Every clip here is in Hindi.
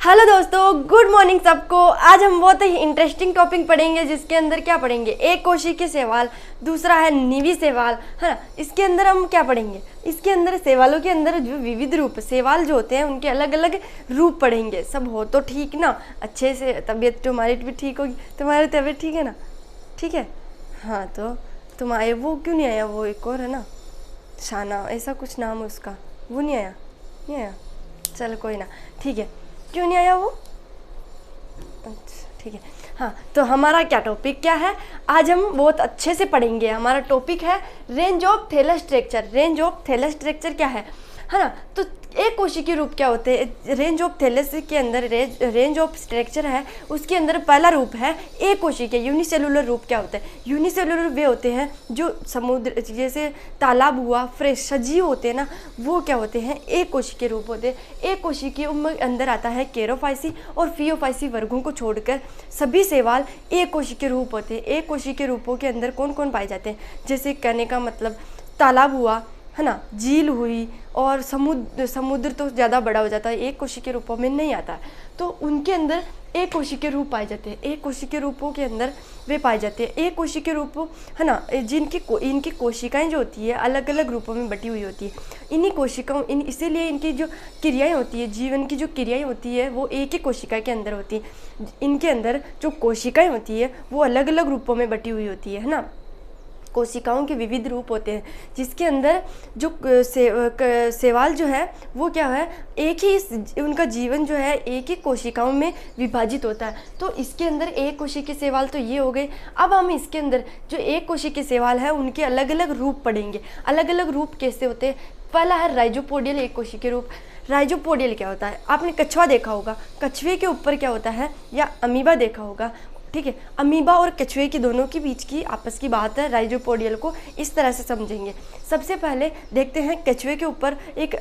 हेलो दोस्तों, गुड मॉर्निंग सबको। आज हम बहुत ही इंटरेस्टिंग टॉपिक पढ़ेंगे जिसके अंदर क्या पढ़ेंगे, एक कोशिकीय शैवाल, दूसरा है निवी शैवाल, है ना। इसके अंदर हम क्या पढ़ेंगे, इसके अंदर शैवालों के अंदर जो विविध रूप शैवाल जो होते हैं उनके अलग अलग रूप पढ़ेंगे। सब हो तो ठीक ना, अच्छे से तबीयत तुम्हारी भी ठीक होगी। तुम्हारी तबीयत ठीक है ना? ठीक है, हाँ। तो तुम आए, वो क्यों नहीं आया? वो एक और है ना, शाना ऐसा कुछ नाम है उसका, वो नहीं आया? नहीं आया, चल कोई ना, ठीक है। क्यों नहीं आया वो? अच्छा ठीक है, हाँ। तो हमारा क्या टॉपिक क्या है, आज हम बहुत अच्छे से पढ़ेंगे। हमारा टॉपिक है range of thallus structure. Range of thallus structure क्या है ना। तो एक कोशिकीय रूप क्या होते हैं, रेंज ऑफ थैलस के अंदर रेंज ऑफ स्ट्रक्चर है, उसके अंदर पहला रूप है एक कोशिकीय यूनिसेलुलर रूप। क्या होता है? यूनिसेलुलर वे होते हैं जो समुद्र जैसे तालाब हुआ, फ्रेश सजीव होते हैं ना, वो क्या होते हैं, एक कोशिकीय रूप होते हैं। एक कोशिकीय में अंदर आता है केरोफाइसी और फियोफाइसी वर्गों को छोड़कर सभी शैवाल एक कोशिकीय रूप होते हैं। एक कोशिकीय रूपों के अंदर कौन कौन पाए जाते हैं, जैसे कहने का मतलब तालाब हुआ, है ना, झील हुई, और समुद्र तो ज़्यादा बड़ा हो जाता है, एक कोशिकीय रूपों में नहीं आता है। तो उनके अंदर एक कोशिकीय रूप पाए जाते हैं। एक कोशिकीय रूपों के अंदर वे पाए जाते हैं एक कोशिकीय रूप, है ना, इनकी कोशिकाएं जो होती है अलग अलग रूपों में बटी हुई होती है। इन्हीं कोशिकाओं इसीलिए इनकी जो क्रियाएं होती है, जीवन की जो क्रियाएं होती है वो एक ही कोशिका के अंदर होती है। इनके अंदर जो कोशिकाएं होती है वो अलग अलग रूपों में बटी हुई होती है ना। कोशिकाओं के विविध रूप होते हैं जिसके अंदर जो शैवाल जो है वो क्या है, एक ही उनका जीवन जो है एक ही कोशिकाओं में विभाजित होता है। तो इसके अंदर एक कोशिकीय शैवाल तो ये हो गए। अब हम इसके अंदर जो एक कोशिकीय शैवाल है उनके अलग अलग रूप पढ़ेंगे। अलग अलग रूप कैसे होते हैं? पहला है राइजोपोडियल एक कोशिकीय रूप। राइजोपोडियल क्या होता है? आपने कछुआ देखा होगा, कछुए के ऊपर क्या होता है, या अमीबा देखा होगा, ठीक है। अमीबा और कछुए की दोनों के बीच की आपस की बात है। राइजोपोडियल को इस तरह से समझेंगे। सबसे पहले देखते हैं, कछुए के ऊपर एक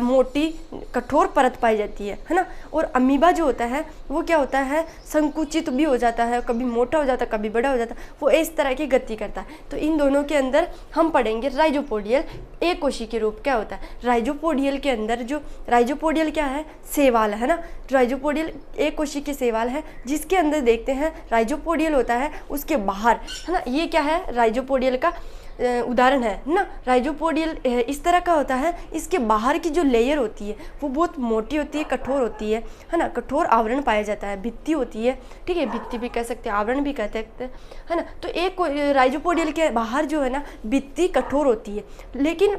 मोटी कठोर परत पाई जाती है ना। और अमीबा जो होता है वो क्या होता है, संकुचित भी हो जाता है, कभी मोटा हो जाता है, कभी बड़ा हो जाता है, वो इस तरह की गति करता है। तो इन दोनों के अंदर हम पढ़ेंगे राइजोपोडियल एक कोशिकीय रूप क्या होता है। राइजोपोडियल के अंदर जो राइजोपोडियल क्या है, शैवाल है ना। राइजोपोडियल एक कोशिकीय शैवाल है जिसके अंदर देखते हैं राइजोपोडियल होता है, उसके बाहर, है ना, ये क्या है, राइजोपोडियल का उदाहरण है ना। राइजोपोडियल इस तरह का होता है, इसके बाहर की जो लेयर होती है वो बहुत मोटी होती है, कठोर होती है ना। कठोर आवरण पाया जाता है, भित्ति होती है, ठीक है, भित्ति भी कह सकते हैं, आवरण भी कहते हैं, है ना। तो एक राइजोपोडियल के बाहर जो है ना भित्ति कठोर होती है, लेकिन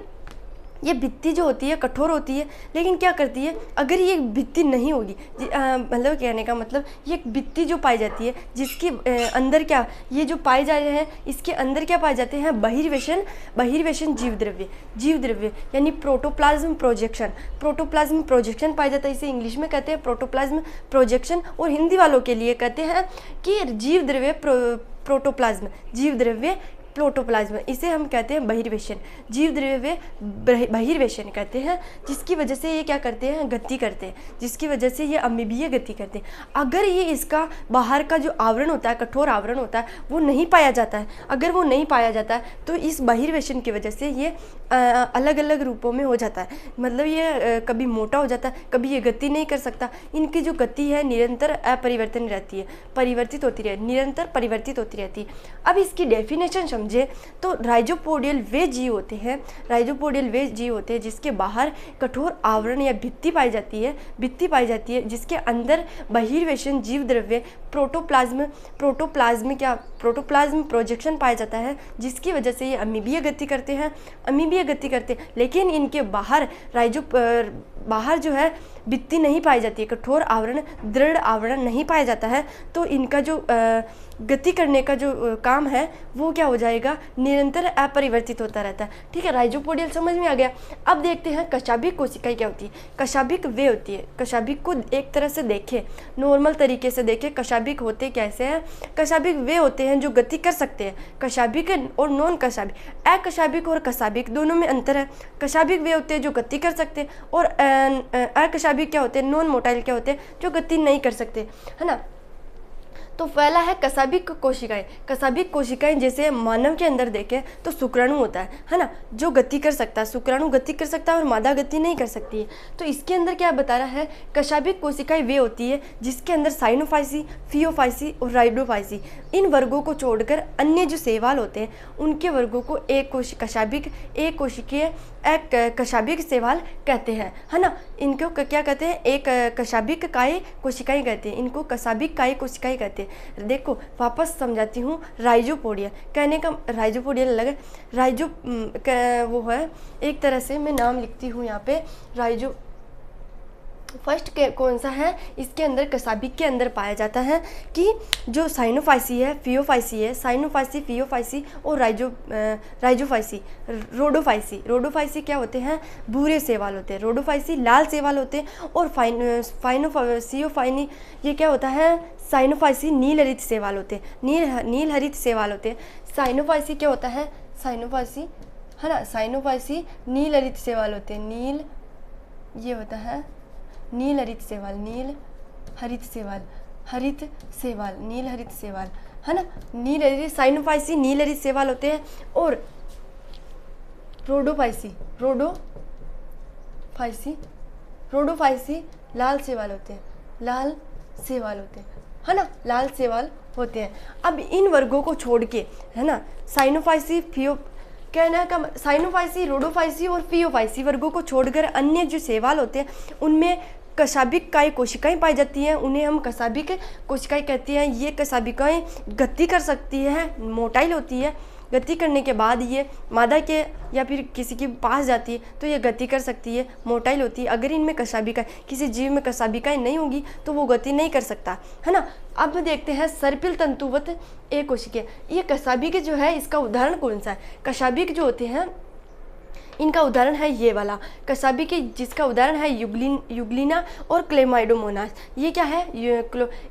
ये भित्ति जो होती है कठोर होती है, लेकिन क्या करती है, अगर ये भित्ति नहीं होगी, मतलब कहने का मतलब ये भित्ति जो पाई जाती है जिसके अंदर क्या, ये जो पाए जा रहे हैं इसके अंदर क्या पाए जाते हैं, बहिर्वेशन जीव द्रव्य यानी प्रोटोप्लाज्म प्रोजेक्शन। प्रोटोप्लाज्म प्रोजेक्शन पाया जाता है, इसे इंग्लिश में कहते हैं प्रोटोप्लाज्म प्रोजेक्शन, और हिंदी वालों के लिए कहते हैं कि जीव द्रव्य प्रोटोप्लाज्म, जीव द्रव्य प्रोटोप्लाज्म, इसे हम कहते हैं बहिर्वेशन, जीव द्रव्य बहिर्वेशन कहते हैं। जिसकी वजह से ये क्या करते हैं, गति करते हैं, जिसकी वजह से ये अमीबीय गति करते हैं। अगर ये इसका बाहर का जो आवरण होता है, कठोर आवरण होता है, वो नहीं पाया जाता है, अगर वो नहीं पाया जाता है तो इस बहिर्वेशन की वजह से ये अलग अलग रूपों में हो जाता है। मतलब ये कभी मोटा हो जाता है, कभी ये गति नहीं कर सकता। इनकी जो गति है निरंतर अपरिवर्तन रहती है, परिवर्तित होती रहती है, निरंतर परिवर्तित होती रहती है। अब इसकी डेफिनेशन समझे तो राइजोपोडियल वे जीव होते हैं, राइजोपोडियल वे जीव होते हैं जिसके बाहर कठोर आवरण या भित्ति पाई जाती है, जिसके अंदर बहिर्वेशन जीव द्रव्य प्रोटोप्लाज्म प्रोजेक्शन पाया जाता है, जिसकी वजह से ये अमीबीय गति करते हैं, लेकिन इनके बाहर जो है भित्ति नहीं पाई जाती है, कठोर आवरण, दृढ़ आवरण नहीं पाया जाता है। तो इनका जो गति करने का जो काम है वो क्या हो जाएगा, निरंतर अपरिवर्तित होता रहता है, ठीक है। राइजोपोडियल समझ में आ गया। अब देखते हैं कशाभिक कोशिकाएं क्या होती है। कशाभिक वे होती है, कशाभिक को एक तरह से देखें, नॉर्मल तरीके से देखें कशाभिक होते कैसे हैं। कशाभिक वे होते हैं जो गति कर सकते हैं, कशाभिक और नॉन कशाभिक। अकशाभिक और कशाभिक दोनों में अंतर है। कशाभिक वे होते हैं जो गति कर सकते हैं, और अकशाभिक क्या होते हैं, नॉन मोटाइल क्या होते हैं, जो गति नहीं कर सकते, है ना। तो पहला है कशाभिक कोशिकाएं। कशाभिक कोशिकाएं जैसे मानव के अंदर देखें तो शुक्राणु होता है ना, जो गति कर सकता है। शुक्राणु गति कर सकता है और मादा गति नहीं कर सकती है। तो इसके अंदर क्या बता रहा है, कशाभिक कोशिकाएं वे होती है जिसके अंदर साइनोफाइसी, फियोफाइसी और राइडोफाइसी इन वर्गों को छोड़कर अन्य जो शैवाल होते हैं उनके वर्गों को एक कोशिकीय कशाभिक शैवाल कहते हैं, है ना। इनको क्या कहते हैं, एक कशाभिक काय कोशिकाएं कहते हैं, इनको कशाभिक काय कोशिकाएं कहते हैं। देखो वापस समझाती हूँ, राइजोपोडिया कहने का राइजोपोडिया लगे, राइजो वो है एक तरह से, मैं नाम लिखती हूँ यहाँ पे, राइजो फर्स्ट कौन सा है, इसके अंदर कशाभिक के अंदर पाया जाता है कि जो साइनोफाइसी है, फियोफाइसी है, साइनोफाइसी, फियोफाइसी और राइजोफाइसी, रोडोफाइसी क्या होते हैं, भूरे शैवाल होते हैं। रोडोफाइसी लाल शैवाल होते हैं और सियोफाइनी ये क्या होता है, साइनोफाइसी नील हरित शैवाल होते हैं, नील हरित शैवाल होते हैं। साइनोफाइसी क्या होता है, साइनोफाइसी है ना, साइनोफाइसी नील हरित शैवाल होते हैं, नील ये होता है नील हरित शैवाल, नील हरित शैवाल है ना, नील हरित साइनोफाइसी नील हरित शैवाल होते हैं और रोडोफाइसी लाल शैवाल होते हैं, है ना, लाल शैवाल होते हैं। अब इन वर्गों को छोड़ के, है ना, साइनोफाइसी, रोडोफाइसी और फियोफाइसी वर्गों को छोड़कर अन्य जो शैवाल होते हैं उनमें कशाभिक काय कोशिकाएं पाई जाती हैं, उन्हें हम कशाभिक कोशिकाएं कहते हैं। ये कशाभिकाएं गति कर सकती है, मोटाइल होती है, गति करने के बाद ये मादा के या फिर किसी के पास जाती है तो ये गति कर सकती है, मोटाइल होती है। अगर इनमें कशाभिकाएं, किसी जीव में कशाभिकाएं नहीं होंगी तो वो गति नहीं कर सकता, है ना। अब देखते हैं सर्पिल तंतुवत एक कोशिकीय। ये कशाभिक जो है इसका उदाहरण कौन सा है, कशाभिक जो होते हैं इनका उदाहरण है ये वाला कशाभिक, जिसका उदाहरण है युग्लिना और क्लेमाइडोमोनास। ये क्या है,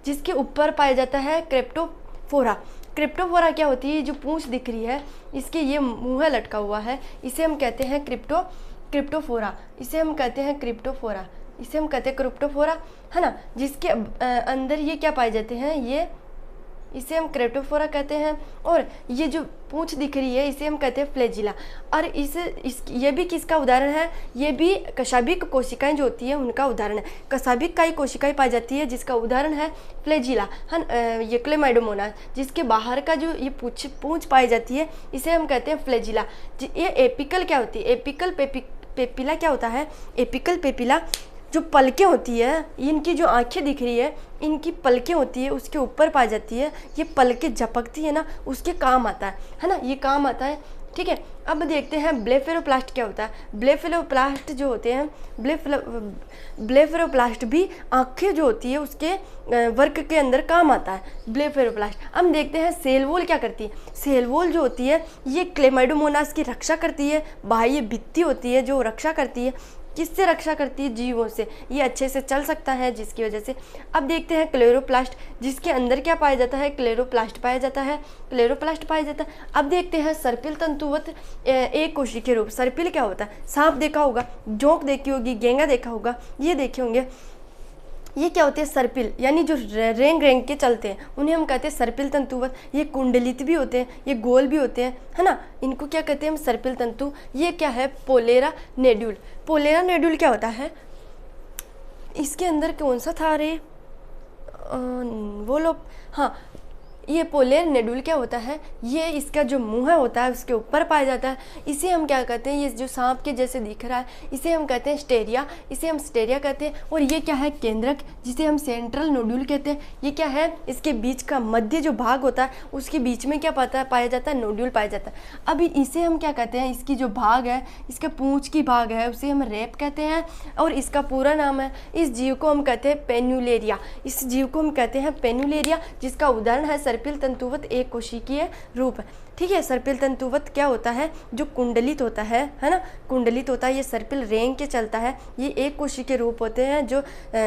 जिसके ऊपर पाया जाता है क्रिप्टोफोरा। क्रिप्टोफोरा क्या होती है, जो पूंछ दिख रही है इसके ये मुंह लटका हुआ है, इसे हम कहते हैं क्रिप्टोफोरा, इसे हम कहते हैं क्रिप्टोफोरा, है ना। जिसके अंदर ये क्या पाए जाते हैं, इसे हम क्रिप्टोफोरा कहते हैं। और ये जो पूंछ दिख रही है इसे हम कहते हैं फ्लैजिला। और ये भी किसका उदाहरण है, ये भी कशाभिक कोशिकाएं जो होती है उनका उदाहरण है। कशाभिक का ही कोशिकाएं पाई जाती है जिसका उदाहरण है फ्लैजिला, ये क्लेमाइडोमोनास। जिसके बाहर का जो ये पूंछ पाई जाती है इसे हम कहते हैं फ्लैजिला। ये एपिकल क्या होती है, एपिकल पेपिला क्या होता है, एपिकल पेपिला जो पलकें होती है, इनकी जो आंखें दिख रही है इनकी पलकें होती है उसके ऊपर पाई जाती है। ये पलकें झपकती है ना, उसके काम आता है ना, ये काम आता है, ठीक है। अब देखते हैं ब्लेफेरोप्लास्ट क्या होता है। ब्लेफेरोप्लास्ट जो होते हैं, ब्लेफेरोप्लास्ट भी आंखें जो होती है उसके वर्क के अंदर काम आता है ब्लेफेरोप्लास्ट। अब देखते हैं सेल वॉल क्या करती है। सेल वॉल जो होती है ये क्लेमाइडोमोनास की रक्षा करती है, बाह्य भित्ति होती है जो रक्षा करती है। किससे रक्षा करती है, जीवों से। ये अच्छे से चल सकता है जिसकी वजह से। अब देखते हैं क्लेरोप्लास्ट, जिसके अंदर क्या पाया जाता है, क्लेरोप्लास्ट पाया जाता है। अब देखते हैं सर्पिल तंतुवत एक कोशिकीय रूप। सर्पिल क्या होता है, सांप देखा होगा, जोंक देखी होगी, गेंगा देखा होगा, ये देखे होंगे। ये क्या होते हैं, सर्पिल, यानी जो रेंग के चलते हैं उन्हें हम कहते हैं सर्पिल तंतुवत। ये कुंडलित भी होते हैं, ये गोल भी होते हैं, है ना, इनको क्या कहते हैं हम, सर्पिल तंतु। ये क्या है, पोलेरा नेड्यूल। पोलेरा नेड्यूल क्या होता है, इसके अंदर कौन सा था रे, वो लोग, हाँ, ये पोलेर नेड्यूल क्या होता है, ये इसका जो मुंह होता है उसके ऊपर पाया जाता है। इसे हम क्या कहते हैं, ये जो सांप के जैसे दिख रहा है इसे हम कहते हैं स्टेरिया, इसे हम स्टेरिया कहते हैं। और ये क्या है, केंद्रक, जिसे हम सेंट्रल नोड्यूल कहते हैं। ये क्या है, इसके बीच का मध्य जो भाग होता है उसके बीच में क्या पाया जाता है, नोड्यूल पाया जाता है। अभी इसे हम क्या कहते हैं, इसकी जो भाग है, इसका पूंछ की भाग है उसे हम रेप कहते हैं और इसका पूरा नाम है। इस जीव को हम कहते हैं पेन्युलेरिया, इस जीव को हम कहते हैं पेन्युलेरिया, जिसका उदाहरण है सर्पिल तंतुवत एक कोशिकीय रूप है, ठीक है। सर्पिल तंतुवत क्या होता है, जो कुंडलित होता है ना, कुंडलित होता है। ये सर्पिल रेंग के चलता है। ये एक कोशिकीय रूप होते हैं जो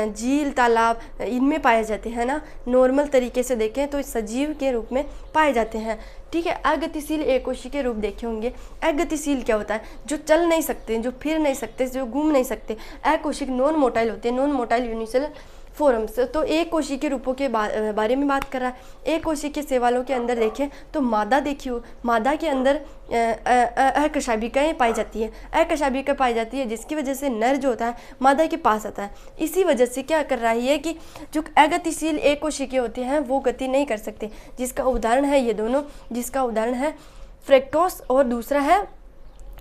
झील, तालाब इनमें पाए जाते हैं ना। नॉर्मल तरीके से देखें तो सजीव के रूप में पाए जाते हैं, ठीक है। अगतिशील एक कोशिकीय रूप देखे होंगे। अगतिशील क्या होता है, जो चल नहीं सकते, जो फिर नहीं सकते, जो घूम नहीं सकते। अकोशिक नॉन मोटाइल होते हैं, नॉन मोटाइल यूनिसेलर फोरम्स। तो एक कोशी के रूपों के बारे में बात कर रहा है। एक कोशी के शैवालों के अंदर देखें तो मादा देखिए, मादा के अंदर अकशाबिकाएँ पाई जाती है, अकशाबिका पाई जाती है, जिसकी वजह से नर जो होता है मादा के पास आता है। इसी वजह से क्या कर रही है कि जो अगतिशील एक कोशिकीय होते हैं वो गति नहीं कर सकते, जिसका उदाहरण है ये दोनों, जिसका उदाहरण है फ्रेक्टोस और दूसरा है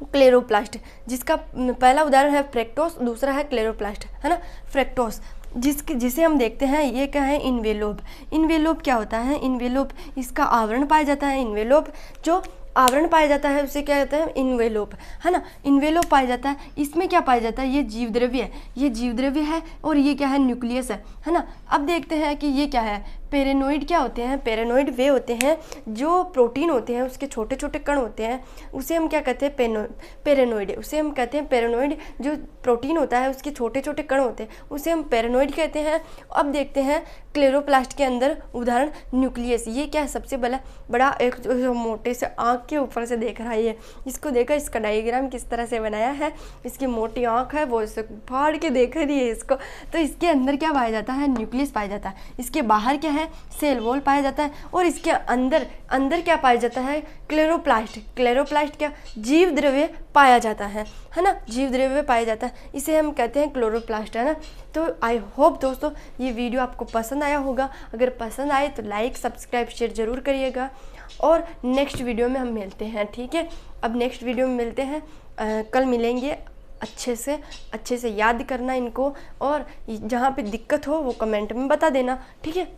क्लेरोप्लास्ट। जिसका पहला उदाहरण है फ्रेक्टोस, दूसरा है क्लेरोप्लास्ट, है ना। फ्रेक्टोस जिसे हम देखते हैं, ये क्या है, इन्वेलोप। इन्वेलोप क्या होता है, इन्वेलोप इसका आवरण पाया जाता है। इन्वेलोप जो आवरण पाया जाता है उसे क्या कहते हैं, इन्वेलोप, है ना। इन्वेलोप पाया जाता है, इसमें क्या पाया जाता है, ये जीवद्रव्य है, ये जीवद्रव्य है और ये क्या है, न्यूक्लियस है ना। अब देखते हैं कि ये क्या है, पेरेनोइड क्या होते हैं। पेरेनोइड वे होते हैं जो प्रोटीन होते हैं उसके छोटे छोटे कण होते हैं, उसे हम क्या कहते हैं, पेरेनोइड, उसे हम कहते हैं पेरेनोइड। जो प्रोटीन होता है उसके छोटे छोटे कण होते हैं उसे हम पेरेनोइड कहते हैं। अब देखते हैं क्लेरोप्लास्ट के अंदर उदाहरण न्यूक्लियस। ये क्या है, सबसे बड़ा एक जो मोटे से आँख के ऊपर से देख रहा है, ये इसको देखा, इसका डायग्राम किस तरह से बनाया है, इसकी मोटी आँख है, वो इसे फाड़ के देख रही है इसको। तो इसके अंदर क्या पाया जाता है, न्यूक्लियस पाया जाता है। इसके बाहर क्या है, सेल वॉल पाया जाता है और इसके अंदर क्या पाया जाता है, क्लेरोप्लास्ट। क्लेरोप्लास्ट क्या, जीव द्रव्य पाया जाता है ना, जीव द्रव्य पाया जाता है, इसे हम कहते हैं क्लोरोप्लास्ट, है ना। तो आई होप दोस्तों ये वीडियो आपको पसंद आया होगा। अगर पसंद आए तो लाइक सब्सक्राइब शेयर ज़रूर करिएगा और नेक्स्ट वीडियो में हम मिलते हैं, ठीक है। अब नेक्स्ट वीडियो में मिलते हैं, कल मिलेंगे। अच्छे से याद करना इनको और जहाँ पे दिक्कत हो वो कमेंट में बता देना, ठीक है।